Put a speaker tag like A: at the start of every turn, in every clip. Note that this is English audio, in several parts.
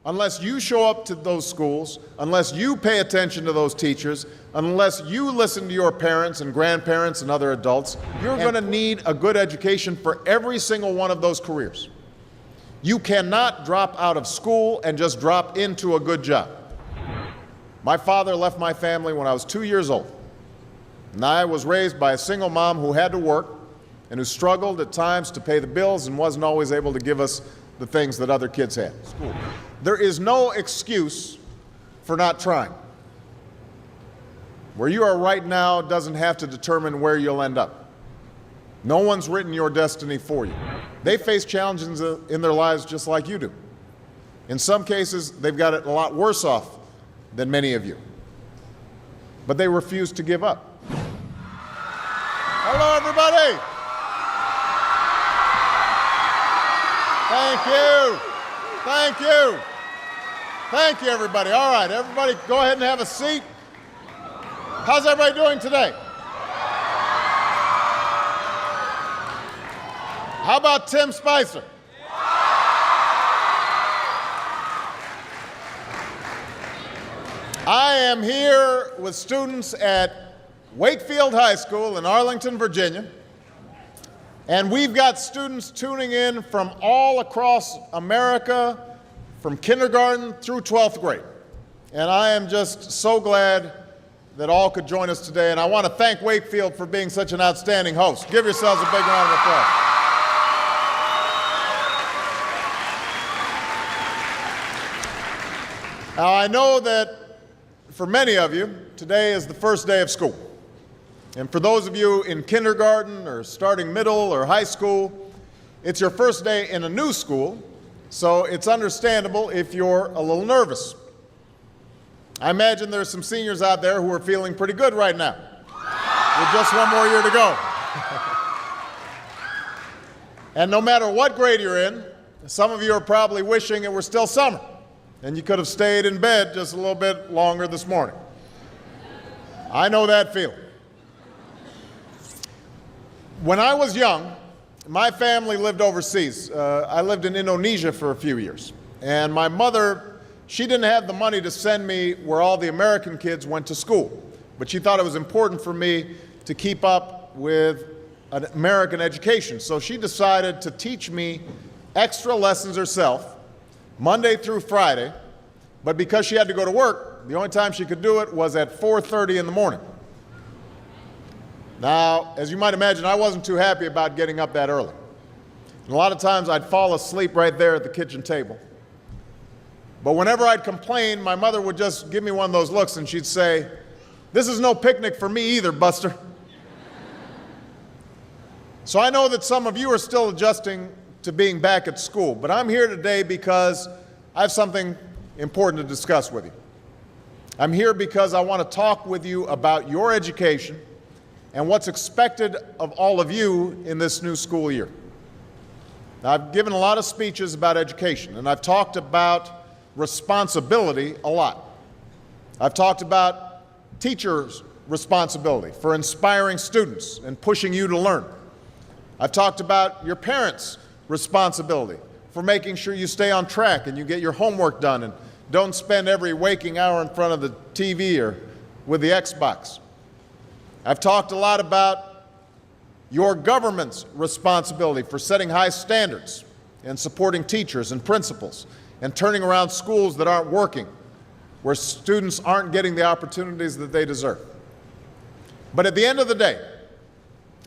A: unless you show up to those schools, unless you pay attention to those teachers, unless you listen to your parents and grandparents and other adults, you're going to need a good education for every single one of those careers. You cannot drop out of school and just drop into a good job. My father left my family when I was 2 years old, and I was raised by a single mom who had to work and who struggled at times to pay the bills and wasn't always able to give us the things that other kids had. School. There is no excuse for not trying. Where you are right now doesn't have to determine where you'll end up. No one's written your destiny for you. They face challenges in their lives just like you do. In some cases, they've got it a lot worse off than many of you. But they refuse to give up. Hello, everybody. Thank you. Thank you. Thank you, everybody. All right, everybody, go ahead and have a seat. How's everybody doing today? How about Tim Spicer? I am here with students at Wakefield High School in Arlington, Virginia, and we've got students tuning in from all across America, from kindergarten through 12th grade. And I am just so glad that all could join us today, and I want to thank Wakefield for being such an outstanding host. Give yourselves a big round of applause. Now, I know that for many of you, today is the first day of school. And for those of you in kindergarten or starting middle or high school, it's your first day in a new school, so it's understandable if you're a little nervous. I imagine there's some seniors out there who are feeling pretty good right now, with just one more year to go. And no matter what grade you're in, some of you are probably wishing it were still summer, and you could have stayed in bed just a little bit longer this morning. I know that feeling. When I was young, my family lived overseas. I lived in Indonesia for a few years, and my mother, she didn't have the money to send me where all the American kids went to school, but she thought it was important for me to keep up with an American education. So she decided to teach me extra lessons herself, Monday through Friday, but because she had to go to work, the only time she could do it was at 4:30 in the morning. Now, as you might imagine, I wasn't too happy about getting up that early. And a lot of times I'd fall asleep right there at the kitchen table. But whenever I'd complain, my mother would just give me one of those looks and she'd say, "This is no picnic for me either, Buster." So I know that some of you are still adjusting to being back at school, but I'm here today because I have something important to discuss with you. I'm here because I want to talk with you about your education and what's expected of all of you in this new school year. Now, I've given a lot of speeches about education, and I've talked about responsibility a lot. I've talked about teachers' responsibility for inspiring students and pushing you to learn. I've talked about your parents' responsibility for making sure you stay on track and you get your homework done and don't spend every waking hour in front of the TV or with the Xbox. I've talked a lot about your government's responsibility for setting high standards and supporting teachers and principals and turning around schools that aren't working, where students aren't getting the opportunities that they deserve. But at the end of the day,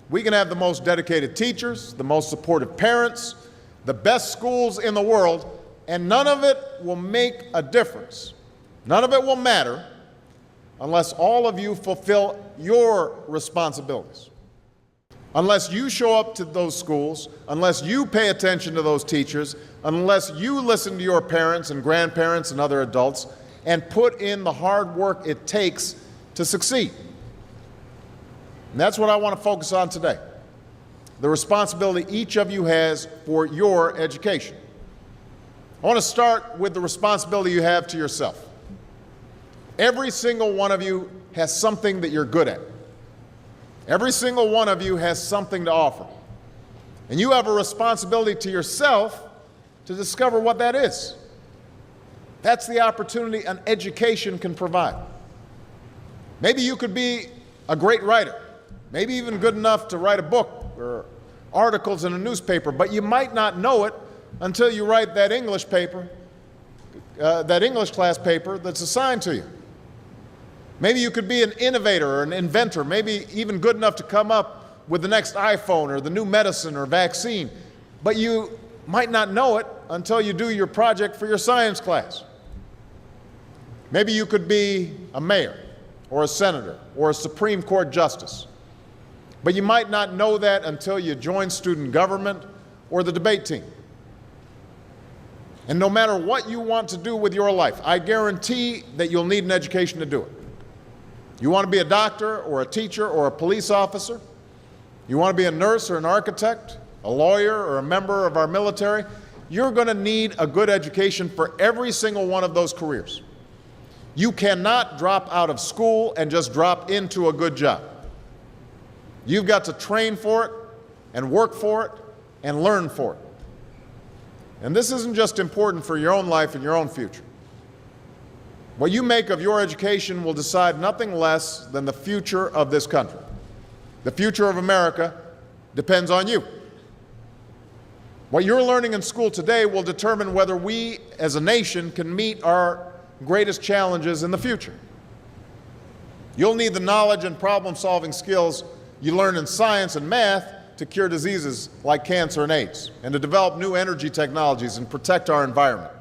A: we can have the most dedicated teachers, the most supportive parents, the best schools in the world, and none of it will make a difference. None of it will matter unless all of you fulfill your responsibilities. Unless you show up to those schools, unless you pay attention to those teachers, unless you listen to your parents and grandparents and other adults and put in the hard work it takes to succeed. And that's what I want to focus on today, the responsibility each of you has for your education. I want to start with the responsibility you have to yourself. Every single one of you has something that you're good at. Every single one of you has something to offer. And you have a responsibility to yourself to discover what that is. That's the opportunity an education can provide. Maybe you could be a great writer, maybe even good enough to write a book or articles in a newspaper, but you might not know it until you write that English paper, that English class paper that's assigned to you. Maybe you could be an innovator or an inventor, maybe even good enough to come up with the next iPhone or the new medicine or vaccine, but you might not know it until you do your project for your science class. Maybe you could be a mayor or a senator or a Supreme Court justice, but you might not know that until you join student government or the debate team. And no matter what you want to do with your life, I guarantee that you'll need an education to do it. You want to be a doctor or a teacher or a police officer? You want to be a nurse or an architect, a lawyer or a member of our military? You're going to need a good education for every single one of those careers. You cannot drop out of school and just drop into a good job. You've got to train for it and work for it and learn for it. And this isn't just important for your own life and your own future. What you make of your education will decide nothing less than the future of this country. The future of America depends on you. What you're learning in school today will determine whether we as a nation can meet our greatest challenges in the future. You'll need the knowledge and problem-solving skills you learn in science and math to cure diseases like cancer and AIDS, and to develop new energy technologies and protect our environment.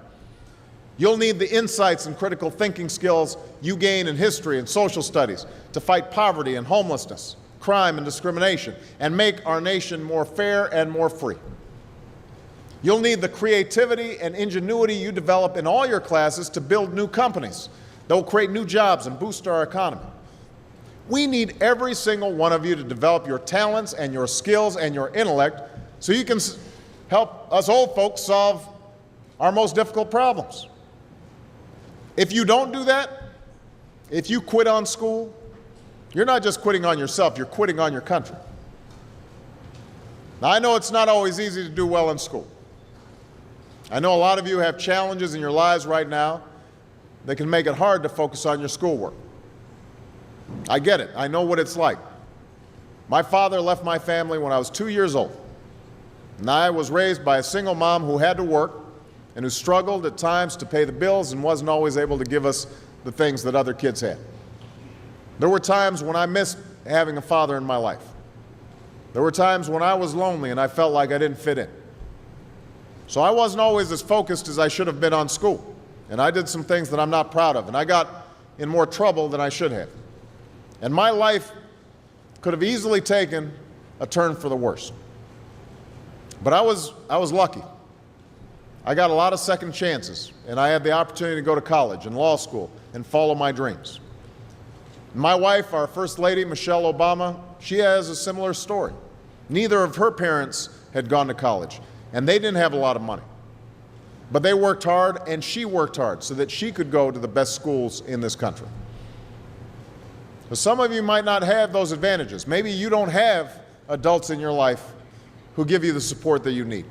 A: You'll need the insights and critical thinking skills you gain in history and social studies to fight poverty and homelessness, crime and discrimination, and make our nation more fair and more free. You'll need the creativity and ingenuity you develop in all your classes to build new companies that will create new jobs and boost our economy. We need every single one of you to develop your talents and your skills and your intellect so you can help us old folks solve our most difficult problems. If you don't do that, if you quit on school, you're not just quitting on yourself, you're quitting on your country. Now, I know it's not always easy to do well in school. I know a lot of you have challenges in your lives right now that can make it hard to focus on your schoolwork. I get it. I know what it's like. My father left my family when I was 2 years old, and I was raised by a single mom who had to work and who struggled at times to pay the bills and wasn't always able to give us the things that other kids had. There were times when I missed having a father in my life. There were times when I was lonely and I felt like I didn't fit in. So I wasn't always as focused as I should have been on school, and I did some things that I'm not proud of, and I got in more trouble than I should have. And my life could have easily taken a turn for the worse. But I was lucky. I got a lot of second chances, and I had the opportunity to go to college and law school and follow my dreams. My wife, our First Lady, Michelle Obama, she has a similar story. Neither of her parents had gone to college, and they didn't have a lot of money. But they worked hard, and she worked hard so that she could go to the best schools in this country. So some of you might not have those advantages. Maybe you don't have adults in your life who give you the support that you need.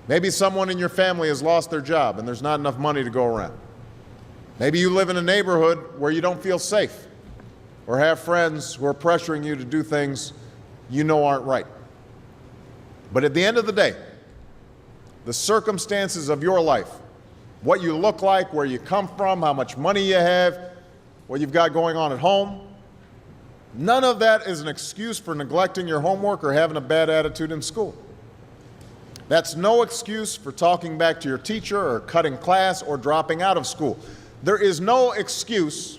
A: Maybe someone in your family has lost their job and there's not enough money to go around. Maybe you live in a neighborhood where you don't feel safe or have friends who are pressuring you to do things you know aren't right. But at the end of the day, the circumstances of your life, what you look like, where you come from, how much money you have, what you've got going on at home, none of that is an excuse for neglecting your homework or having a bad attitude in school. That's no excuse for talking back to your teacher or cutting class or dropping out of school. There is no excuse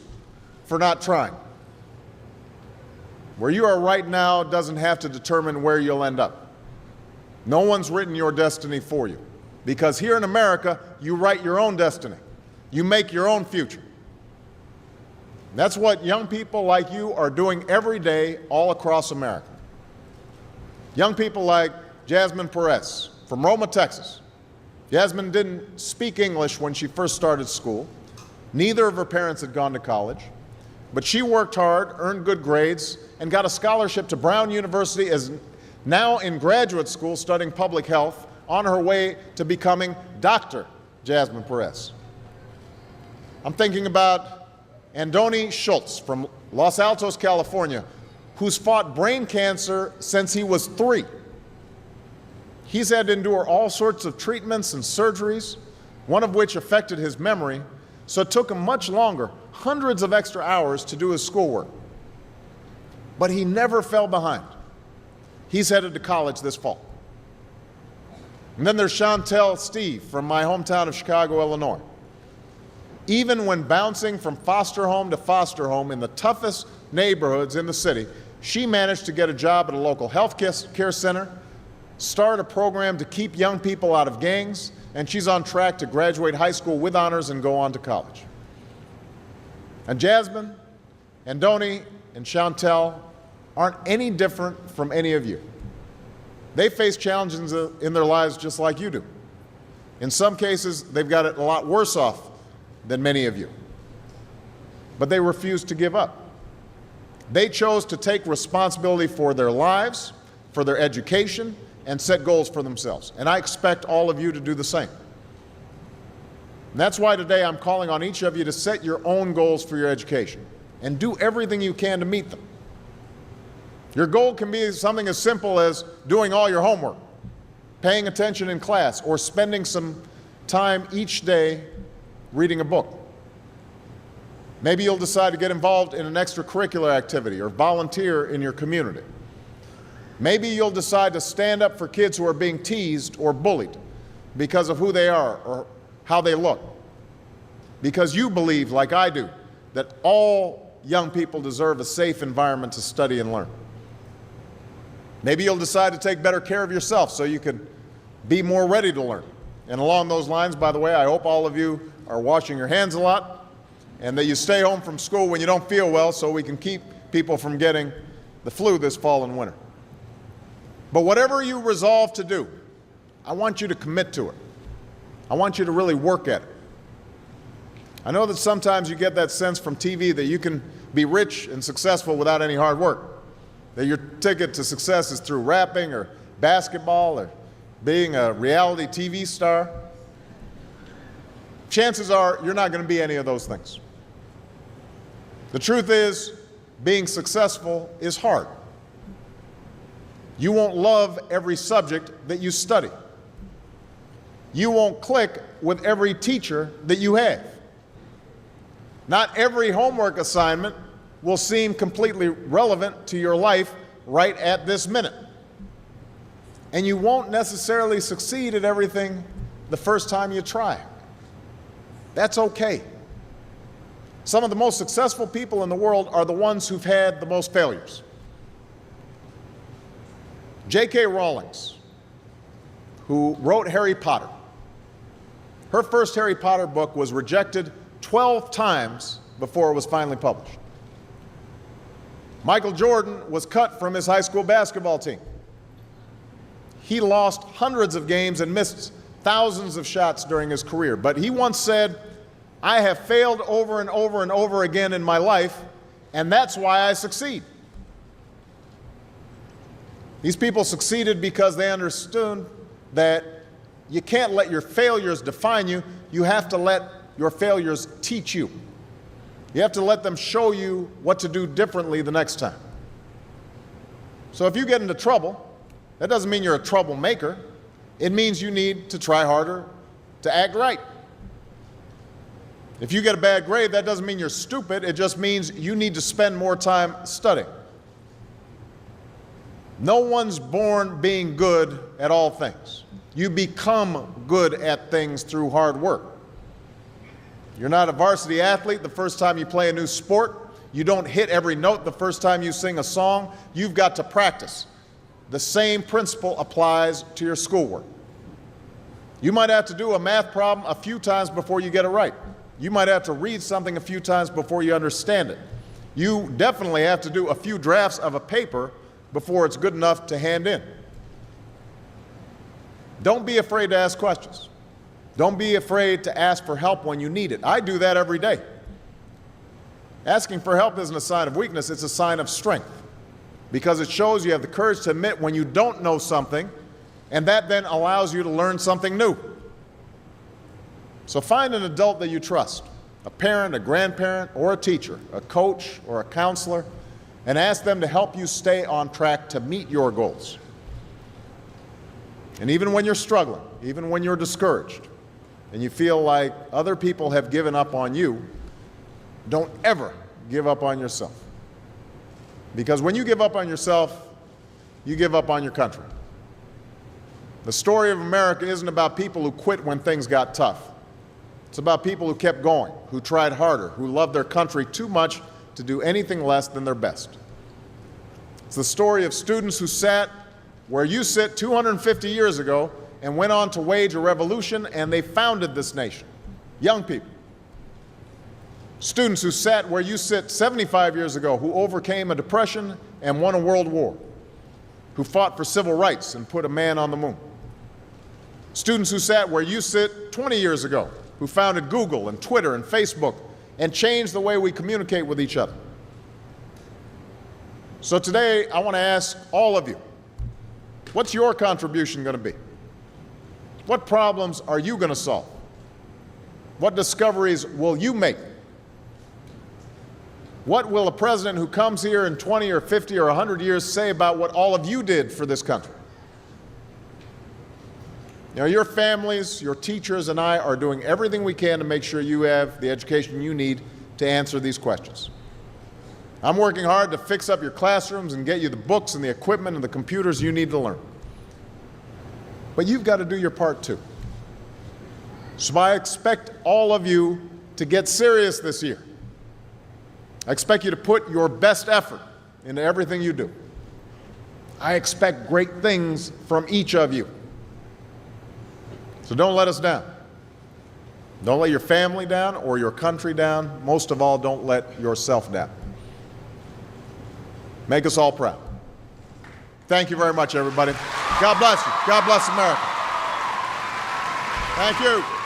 A: for not trying. Where you are right now doesn't have to determine where you'll end up. No one's written your destiny for you, because here in America, you write your own destiny. You make your own future. That's what young people like you are doing every day all across America. Young people like Jasmine Perez from Roma, Texas. Jasmine didn't speak English when she first started school. Neither of her parents had gone to college. But she worked hard, earned good grades, and got a scholarship to Brown University, is now in graduate school studying public health, on her way to becoming Dr. Jasmine Perez. I'm thinking about Andoni Schultz from Los Altos, California, who's fought brain cancer since he was 3. He's had to endure all sorts of treatments and surgeries, one of which affected his memory, so it took him much longer, hundreds of extra hours to do his schoolwork. But he never fell behind. He's headed to college this fall. And then there's Chantel Steve from my hometown of Chicago, Illinois. Even when bouncing from foster home to foster home in the toughest neighborhoods in the city, she managed to get a job at a local health care center, start a program to keep young people out of gangs, and she's on track to graduate high school with honors and go on to college. And Jasmine, Andoni, and Chantel aren't any different from any of you. They face challenges in their lives just like you do. In some cases, they've got it a lot worse off than many of you. But they refuse to give up. They chose to take responsibility for their lives, for their education, and set goals for themselves. And I expect all of you to do the same. And that's why today I'm calling on each of you to set your own goals for your education and do everything you can to meet them. Your goal can be something as simple as doing all your homework, paying attention in class, or spending some time each day reading a book. Maybe you'll decide to get involved in an extracurricular activity or volunteer in your community. Maybe you'll decide to stand up for kids who are being teased or bullied because of who they are or how they look. Because you believe, like I do, that all young people deserve a safe environment to study and learn. Maybe you'll decide to take better care of yourself so you can be more ready to learn. And along those lines, by the way, I hope all of you are washing your hands a lot and that you stay home from school when you don't feel well so we can keep people from getting the flu this fall and winter. But whatever you resolve to do, I want you to commit to it. I want you to really work at it. I know that sometimes you get that sense from TV that you can be rich and successful without any hard work, that your ticket to success is through rapping or basketball or being a reality TV star. Chances are you're not going to be any of those things. The truth is, being successful is hard. You won't love every subject that you study. You won't click with every teacher that you have. Not every homework assignment will seem completely relevant to your life right at this minute. And you won't necessarily succeed at everything the first time you try. That's okay. Some of the most successful people in the world are the ones who've had the most failures. J.K. Rowling, who wrote Harry Potter, her first Harry Potter book was rejected 12 times before it was finally published. Michael Jordan was cut from his high school basketball team. He lost hundreds of games and missed thousands of shots during his career. But he once said, "I have failed over and over and over again in my life, and that's why I succeed." These people succeeded because they understood that you can't let your failures define you. You have to let your failures teach you. You have to let them show you what to do differently the next time. So if you get into trouble, that doesn't mean you're a troublemaker. It means you need to try harder to act right. If you get a bad grade, that doesn't mean you're stupid. It just means you need to spend more time studying. No one's born being good at all things. You become good at things through hard work. You're not a varsity athlete the first time you play a new sport. You don't hit every note the first time you sing a song. You've got to practice. The same principle applies to your schoolwork. You might have to do a math problem a few times before you get it right. You might have to read something a few times before you understand it. You definitely have to do a few drafts of a paper before it's good enough to hand in. Don't be afraid to ask questions. Don't be afraid to ask for help when you need it. I do that every day. Asking for help isn't a sign of weakness, it's a sign of strength, because it shows you have the courage to admit when you don't know something, and that then allows you to learn something new. So find an adult that you trust, a parent, a grandparent, or a teacher, a coach, or a counselor, and ask them to help you stay on track to meet your goals. And even when you're struggling, even when you're discouraged, and you feel like other people have given up on you, don't ever give up on yourself. Because when you give up on yourself, you give up on your country. The story of America isn't about people who quit when things got tough. It's about people who kept going, who tried harder, who loved their country too much to do anything less than their best. It's the story of students who sat where you sit 250 years ago and went on to wage a revolution, and they founded this nation. Young people. Students who sat where you sit 75 years ago, who overcame a depression and won a world war, who fought for civil rights and put a man on the moon. Students who sat where you sit 20 years ago, who founded Google and Twitter and Facebook and changed the way we communicate with each other. So today, I want to ask all of you, what's your contribution going to be? What problems are you going to solve? What discoveries will you make? What will a president who comes here in 20 or 50 or 100 years say about what all of you did for this country? You know, your families, your teachers, and I are doing everything we can to make sure you have the education you need to answer these questions. I'm working hard to fix up your classrooms and get you the books and the equipment and the computers you need to learn. But you've got to do your part too. So I expect all of you to get serious this year. I expect you to put your best effort into everything you do. I expect great things from each of you. So don't let us down. Don't let your family down or your country down. Most of all, don't let yourself down. Make us all proud. Thank you very much, everybody. God bless you. God bless America. Thank you.